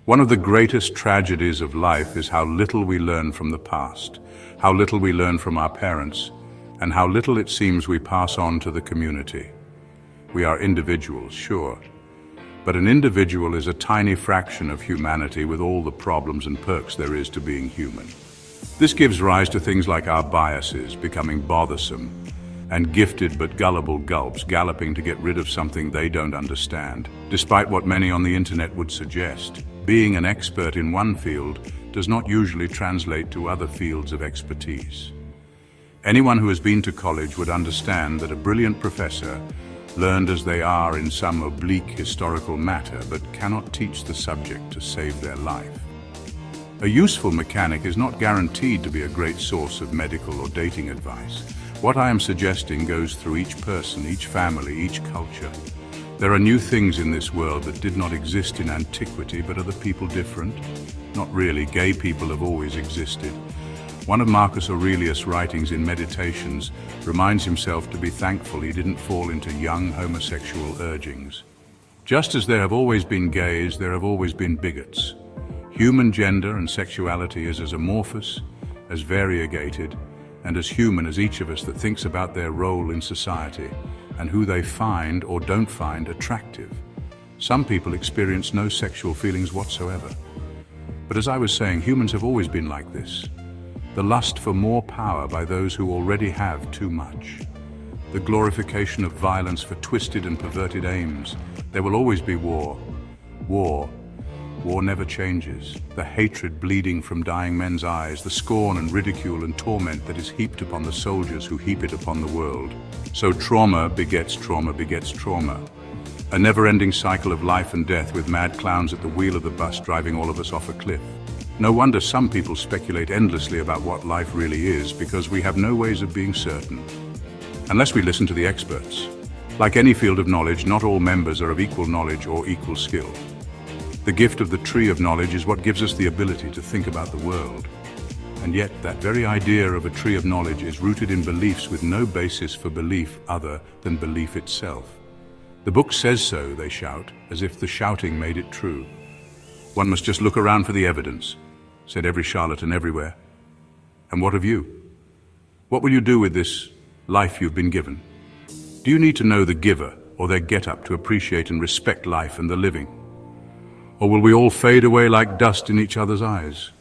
One of the greatest tragedies of life is how little we learn from the past, how little we learn from our parents, and how little it seems we pass on to the community. We are individuals, sure, but an individual is a tiny fraction of humanity with all the problems and perks there is to being human. This gives rise to things like our biases becoming bothersome, and gifted but gullible gulps galloping to get rid of something they don't understand, despite what many on the internet would suggest. Being an expert in one field does not usually translate to other fields of expertise. Anyone who has been to college would understand that a brilliant professor, learned as they are in some oblique historical matter, but cannot teach the subject to save their life. A useful mechanic is not guaranteed to be a great source of medical or dating advice. What I am suggesting goes through each person, each family, each culture. There are new things in this world that did not exist in antiquity, but are the people different? Not really. Gay people have always existed. One of Marcus Aurelius' writings in Meditations reminds himself to be thankful he didn't fall into young homosexual urgings. Just as there have always been gays, there have always been bigots. Human gender and sexuality is as amorphous, as variegated, and as human as each of us that thinks about their role in society and who they find or don't find attractive. Some people experience no sexual feelings whatsoever. But as I was saying, humans have always been like this. The lust for more power by those who already have too much. The glorification of violence for twisted and perverted aims. There will always be war. War never changes. The hatred bleeding from dying men's eyes, the scorn and ridicule and torment that is heaped upon the soldiers who heap it upon the world. So trauma begets trauma begets trauma. A never-ending cycle of life and death with mad clowns at the wheel of the bus driving all of us off a cliff. No wonder some people speculate endlessly about what life really is, because we have no ways of being certain, unless we listen to the experts. Like any field of knowledge, not all members are of equal knowledge or equal skill. The gift of the tree of knowledge is what gives us the ability to think about the world. And yet, that very idea of a tree of knowledge is rooted in beliefs with no basis for belief other than belief itself. The book says so, they shout, as if the shouting made it true. One must just look around for the evidence, said every charlatan everywhere. And what of you? What will you do with this life you've been given? Do you need to know the giver or their get-up to appreciate and respect life and the living? Or will we all fade away like dust in each other's eyes?